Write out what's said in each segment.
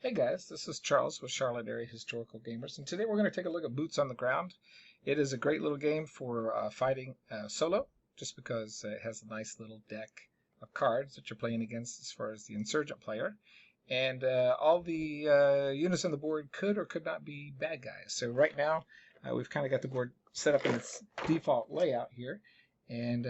Hey guys, this is Charles with Charlotte Area Historical Gamers, and today we're going to take a look at Boots on the Ground. It is a great little game for fighting solo, just because it has a nice little deck of cards that you're playing against as far as the Insurgent player. And all the units on the board could or could not be bad guys. So right now, we've kind of got the board set up in its default layout here, and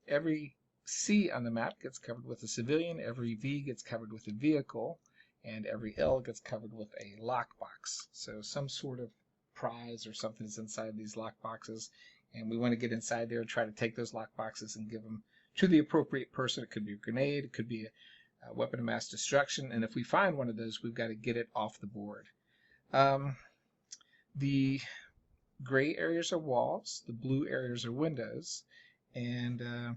every C on the map gets covered with a civilian, every V gets covered with a vehicle, and every L gets covered with a lockbox. So some sort of prize or something is inside these lockboxes, and we want to get inside there and try to take those lockboxes and give them to the appropriate person. It could be a grenade, it could be a weapon of mass destruction, and if we find one of those, we've got to get it off the board. The gray areas are walls, the blue areas are windows, and let's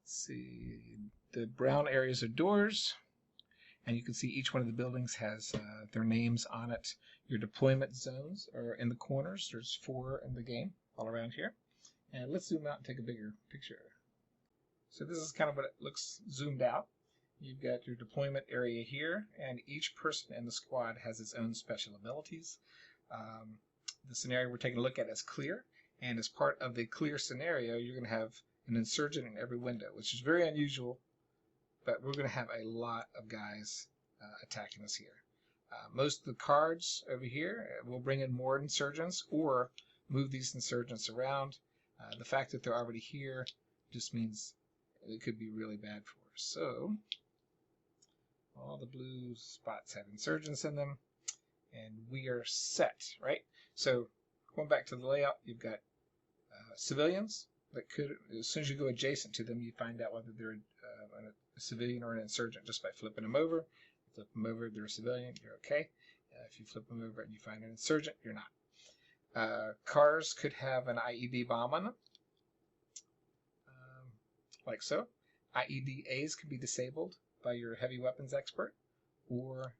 see, the brown areas are doors. And you can see each one of the buildings has their names on it. Your deployment zones are in the corners. There's 4 in the game all around here. And let's zoom out and take a bigger picture. So this is kind of what it looks zoomed out. You've got your deployment area here, and each person in the squad has its own special abilities. The scenario we're taking a look at is clear, and as part of the clear scenario, you're going to have an insurgent in every window, which is very unusual. But we're going to have a lot of guys attacking us here. Most of the cards over here will bring in more insurgents or move these insurgents around. The fact that they're already here just means it could be really bad for us. So all the blue spots have insurgents in them, and we are set, right? So going back to the layout, you've got civilians that could, as soon as you go adjacent to them, you find out whether they're a civilian or an insurgent just by flipping them over. Flip them over, they're a civilian, you're okay. If you flip them over and you find an insurgent, you're not. Cars could have an IED bomb on them, like so. IEDAs can be disabled by your heavy weapons expert, or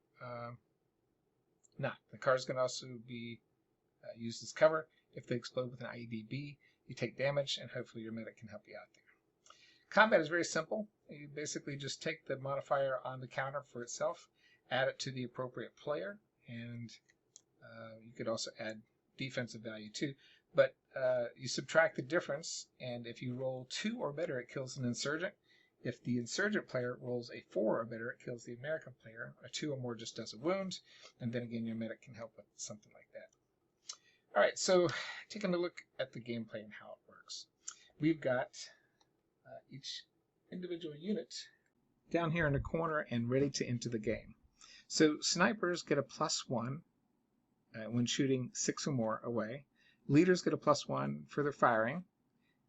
not. The cars can also be used as cover. If they explode with an IEDB, you take damage, and hopefully your medic can help you out there. Combat is very simple. You basically just take the modifier on the counter for itself, add it to the appropriate player, and you could also add defensive value too. But you subtract the difference, and if you roll 2 or better, it kills an insurgent. If the insurgent player rolls a 4 or better, it kills the American player. A 2 or more just does a wound, and then again your medic can help with something like that. All right, so taking a look at the gameplay and how it works. We've got each individual unit down here in the corner and ready to enter the game. So snipers get a +1 when shooting 6 or more away. Leaders get a +1 for their firing,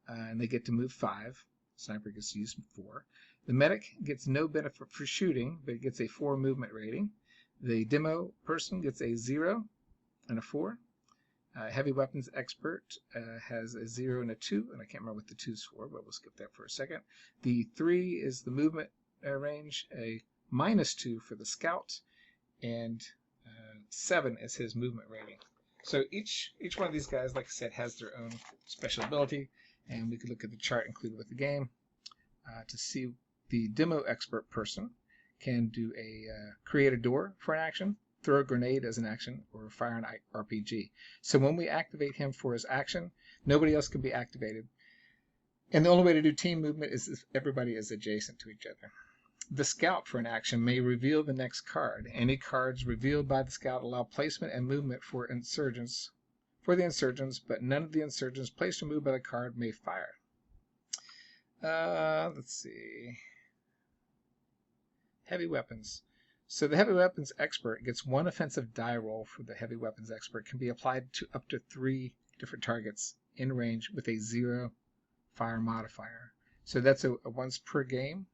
and they get to move 5. Sniper gets to use 4. The medic gets no benefit for shooting, but gets a 4 movement rating. The demo person gets a 0 and a 4. Heavy weapons expert has a 0 and a 2, and I can't remember what the 2's for, but we'll skip that for a second. The 3 is the movement range, a -2 for the scout, and 7 is his movement rating. So each one of these guys, like I said, has their own special ability, and we could look at the chart included with the game to see the demo expert person can do a create a door for an action, throw a grenade as an action, or fire an RPG. So when we activate him for his action, nobody else can be activated. And the only way to do team movement is if everybody is adjacent to each other. The scout for an action may reveal the next card. Any cards revealed by the scout allow placement and movement for the insurgents, but none of the insurgents placed or moved by the card may fire. Let's see. Heavy weapons. So the heavy weapons expert gets 1 offensive die roll for the heavy weapons expert. Can be applied to up to 3 different targets in range with a 0 fire modifier. So that's a once per game.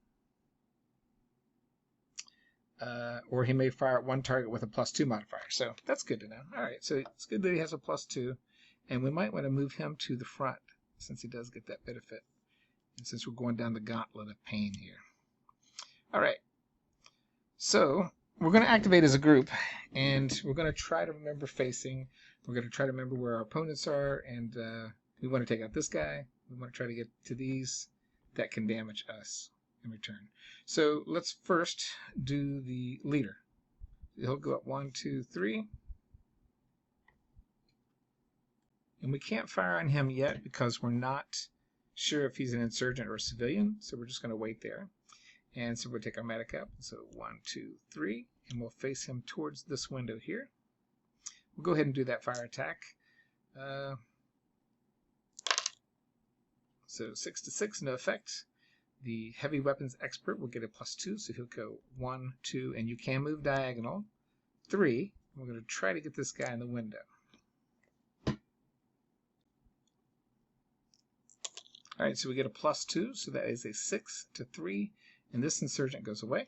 Or he may fire at 1 target with a +2 modifier. So that's good to know. All right, so it's good that he has a +2, and we might want to move him to the front since he does get that benefit, and since we're going down the gauntlet of pain here. All right. So we're going to activate as a group, and we're going to try to remember facing. We're going to try to remember where our opponents are, and we want to take out this guy. We want to try to get to these that can damage us in return. So let's first do the leader. he'll go up 1, 2, 3. And we can't fire on him yet because we're not sure if he's an insurgent or a civilian, so we're just going to wait there. And so we'll take our medic up. So 1, 2, 3, and we'll face him towards this window here. We'll go ahead and do that fire attack. So 6 to 6, no effect. The heavy weapons expert will get a +2, so he'll go 1, 2, and you can move diagonal. 3. We're going to try to get this guy in the window. All right, so we get a +2, so that is a 6 to 3, and this insurgent goes away.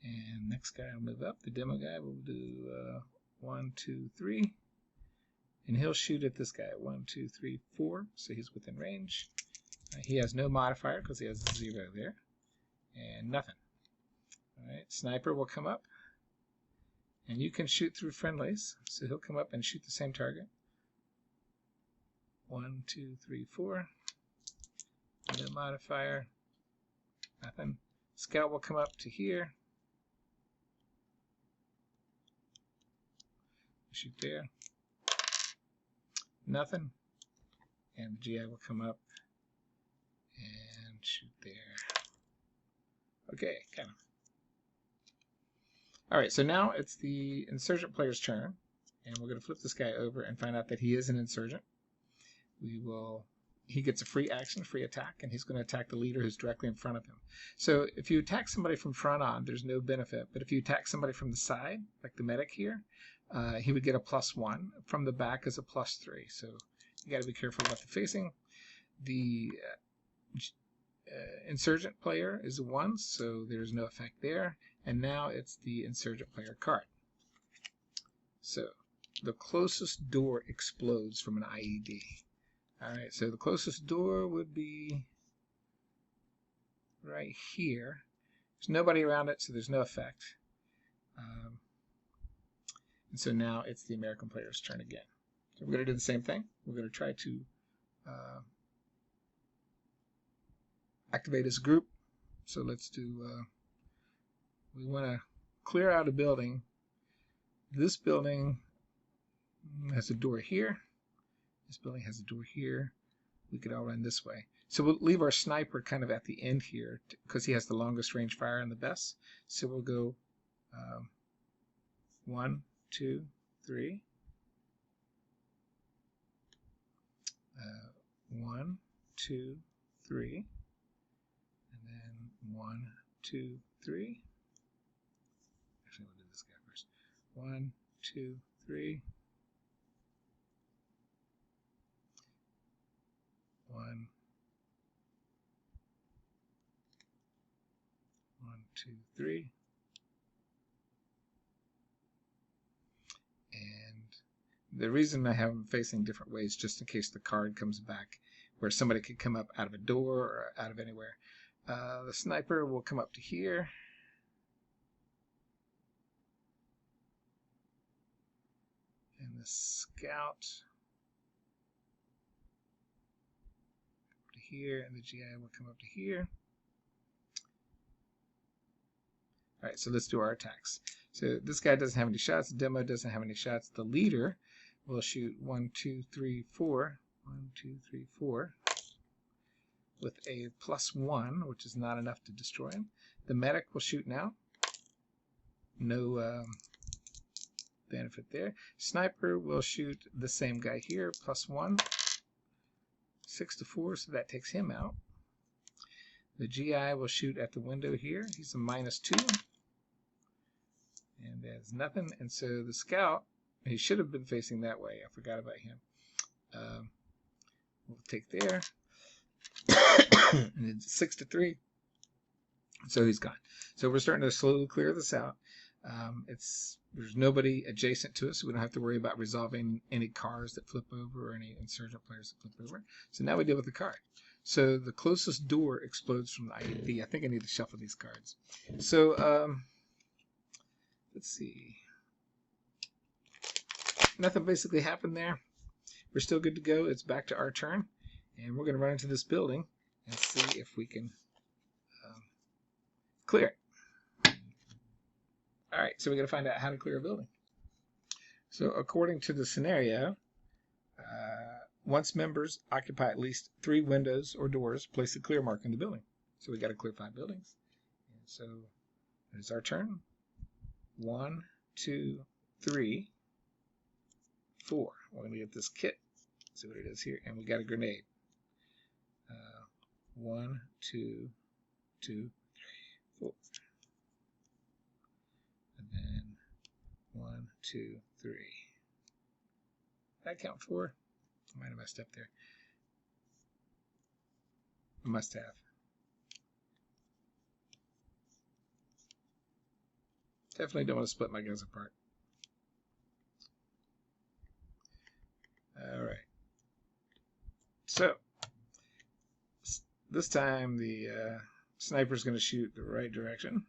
And next guy will move up. The demo guy will do 1, 2, 3, and he'll shoot at this guy. 1, 2, 3, 4, so he's within range. He has no modifier because he has 0 there, and nothing. All right, sniper will come up, and you can shoot through friendlies, so he'll come up and shoot the same target. 1, 2, 3, 4. No modifier. Nothing. Scout will come up to here. Shoot there. Nothing. And the GI will come up and shoot there. Okay, kind of. Alright, so now it's the insurgent player's turn. And we're going to flip this guy over and find out that he is an insurgent. He gets a free action, free attack, and he's going to attack the leader who's directly in front of him. So if you attack somebody from front on, there's no benefit. But if you attack somebody from the side, like the medic here, he would get a +1. From the back is a +3. So you got to be careful what they're facing. The insurgent player is a 1, so there's no effect there. And now it's the insurgent player card. So the closest door explodes from an IED. Alright, so the closest door would be right here. There's nobody around it, so there's no effect. And so now it's the American player's turn again. So we're going to do the same thing. We're going to try to activate as a group. So let's do, we want to clear out a building. This building has a door here. This building has a door here. We could all run this way. So we'll leave our sniper kind of at the end here because he has the longest range fire and the best. So we'll go 1, 2, 3. 1, 2, 3. And then 1, 2, 3. Actually, we'll do this guy first. 1, 2, 3. 1, 2, 3. And the reason I have them facing different ways, just in case the card comes back, where somebody could come up out of a door or out of anywhere. The sniper will come up to here. And the scout to here, and the GI will come up to here. Alright, so let's do our attacks. So this guy doesn't have any shots. The demo doesn't have any shots. The leader will shoot 1, 2, 3, 4. 1, 2, 3, 4. With a +1, which is not enough to destroy him. The medic will shoot now. No benefit there. Sniper will shoot the same guy here, +1. 6 to 4, so that takes him out. The GI will shoot at the window here. He's a -2. And there's nothing. And so the scout, he should have been facing that way. I forgot about him. We'll take there. And it's 6 to 3. So he's gone. So we're starting to slowly clear this out. There's nobody adjacent to us, so we don't have to worry about resolving any cars that flip over or any insurgent players that flip over. So now we deal with the card. So the closest door explodes from the IED. I think I need to shuffle these cards. So let's see. Nothing basically happened there. We're still good to go. It's back to our turn. And we're going to run into this building and see if we can clear it. All right, so we got to find out how to clear a building. So according to the scenario, once members occupy at least 3 windows or doors, place a clear mark in the building. So we got to clear 5 buildings. And so it's our turn. 1, 2, 3, 4. We're going to get this kit. See what it is here. And we got a grenade. 1, 2, 2, 3, 4. And then 1, 2, 3. Did I count 4? I might have messed up there. I must have. Definitely don't want to split my guns apart. All right. So this time the sniper's going to shoot the right direction.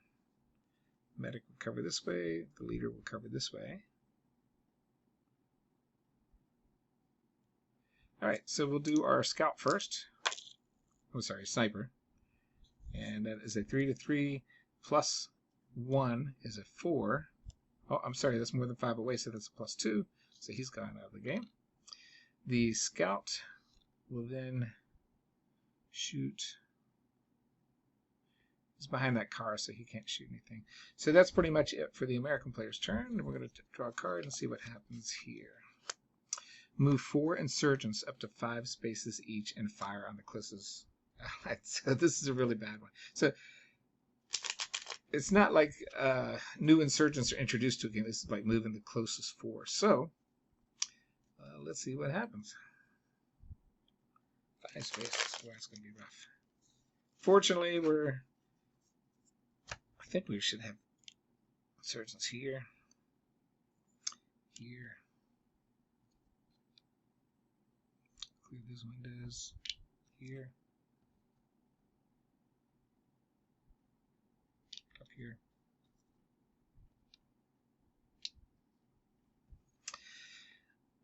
Medic will cover this way. The leader will cover this way. All right, so we'll do our scout first. Oh, sorry, sniper. And that is a 3 to 3 plus 1 is a 4. Oh, I'm sorry, that's more than 5 away, so that's a plus 2. So he's gone out of the game. The scout will then shoot. He's behind that car, so he can't shoot anything. So that's pretty much it for the American player's turn. We're going to draw a card and see what happens here. Move 4 insurgents up to 5 spaces each and fire on the closest. So this is a really bad one. So it's not like new insurgents are introduced to a game. This is like moving the closest 4. So let's see what happens. 5 spaces. Well, it's going to be rough. Fortunately, I think we should have insurgents here. Here. Clear these windows. Here. Up here.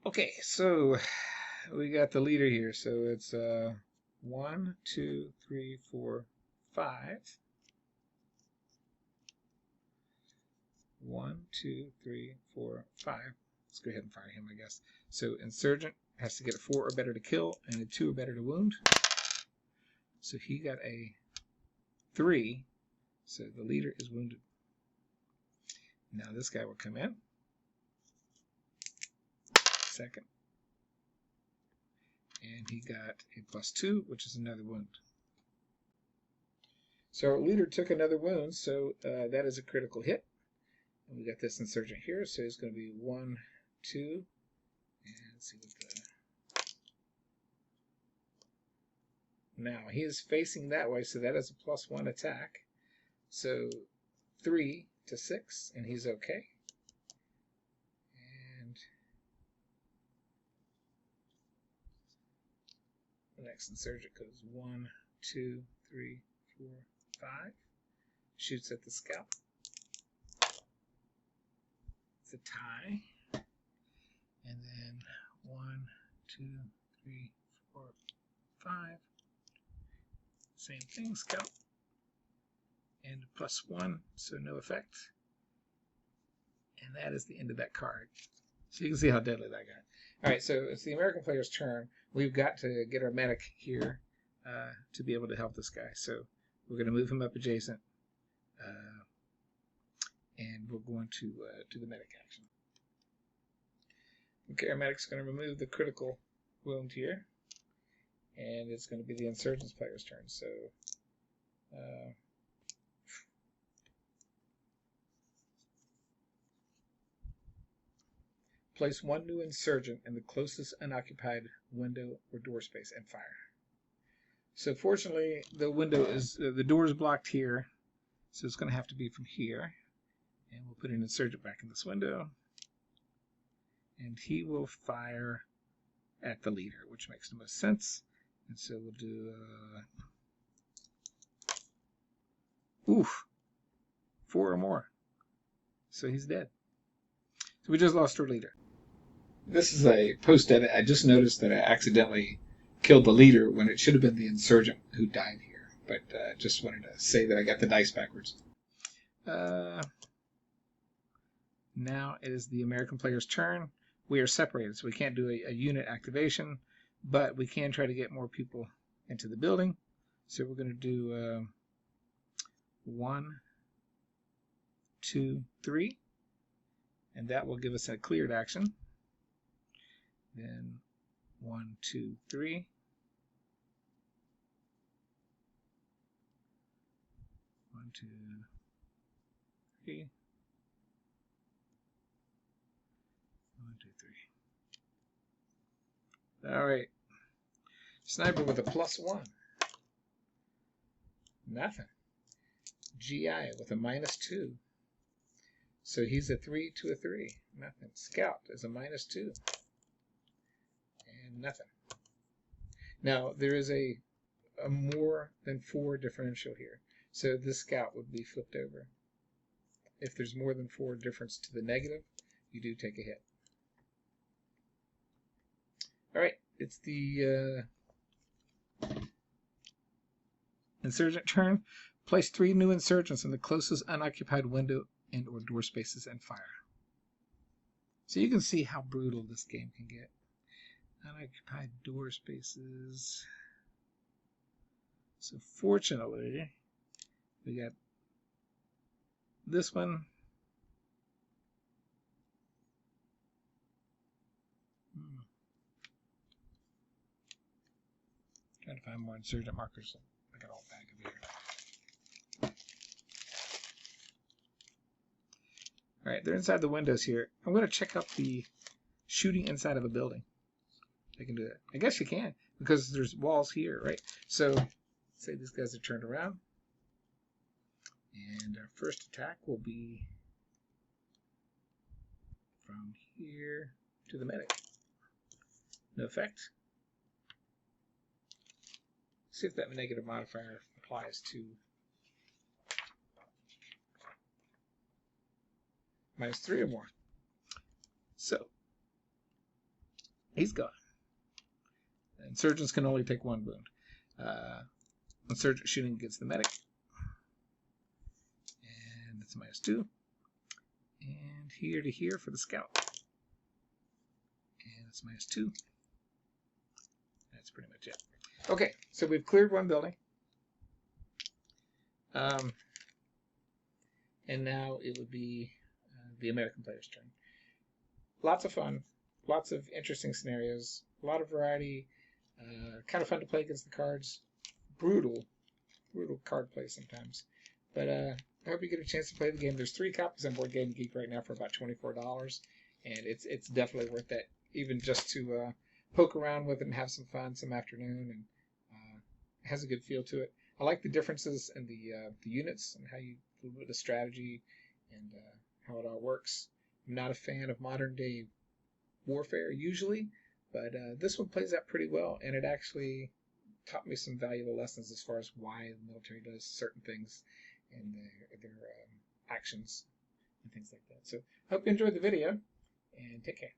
Okay, so we got the leader here. So it's 1, 2, 3, 4, 5. 1, 2, 3, 4, 5. Let's go ahead and fire him, I guess. So Insurgent has to get a 4 or better to kill and a 2 or better to wound. So he got a 3. So the leader is wounded. Now this guy will come in. Second. And he got a plus 2, which is another wound. So our leader took another wound, so that is a critical hit. And we got this insurgent here, so it's going to be 1, 2, and let's see what the... Now, he is facing that way, so that is a plus 1 attack. So 3 to 6, and he's okay. And the next insurgent goes 1, 2, 3, 4, 5. Shoots at the scout. It's a tie. And then 1, 2, 3, 4, 5. Same thing, scout. And plus 1, so no effect. And that is the end of that card. So you can see how deadly that got. Alright, so it's the American player's turn. We've got to get our medic here to be able to help this guy. So we're going to move him up adjacent. And we're going to do the medic action. Okay, our medic's going to remove the critical wound here. And it's going to be the Insurgent's player's turn. So place 1 new Insurgent in the closest unoccupied window or door space and fire. So fortunately, the door is blocked here. So it's going to have to be from here. And we'll put an Insurgent back in this window. And he will fire at the leader, which makes the most sense. And so we'll do... oof! 4 or more. So he's dead. So we just lost our leader. This is a post-edit. I just noticed that I accidentally killed the leader when it should have been the Insurgent who died here. But just wanted to say that I got the dice backwards. Now it is the American player's turn. We are separated, so we can't do a unit activation, but we can try to get more people into the building. So we're going to do 1, 2, 3, and that will give us a cleared action. Then 1, 2, 3. 1, 2, 3. 1, 2, 3. All right. Sniper with a +1. Nothing. GI with a -2. So he's a 3 to a 3. Nothing. Scout is a -2. And nothing. Now, there is a more than 4 differential here. So this scout would be flipped over. If there's more than 4 difference to the negative, you do take a hit. All right, it's the Insurgent turn. Place 3 new insurgents in the closest unoccupied window and or door spaces and fire. So you can see how brutal this game can get. Unoccupied door spaces. So fortunately, we got this one. Trying to find more insurgent markers. I got a whole bag of here. All right, they're inside the windows here. I'm going to check out the shooting inside of a building. I can do that. I guess you can, because there's walls here, right? So, say these guys are turned around. And our first attack will be from here to the medic. No effect. See if that negative modifier applies to -3 or more. So, he's gone. Insurgents can only take 1 wound. Insurgent shooting against the medic. And that's -2. And here to here for the scout. And it's -2. That's pretty much it. Okay, so we've cleared 1 building. And now it would be the American player's turn. Lots of fun, lots of interesting scenarios, a lot of variety, kind of fun to play against the cards. Brutal card play sometimes. But I hope you get a chance to play the game. There's 3 copies on Board Game Geek right now for about $24, and it's definitely worth that, even just to poke around with it and have some fun some afternoon. And it has a good feel to it. I like the differences in the units and how you a little bit of strategy and how it all works. I'm not a fan of modern day warfare usually, but this one plays out pretty well, and it actually taught me some valuable lessons as far as why the military does certain things and their actions and things like that. So I hope you enjoyed the video, and take care.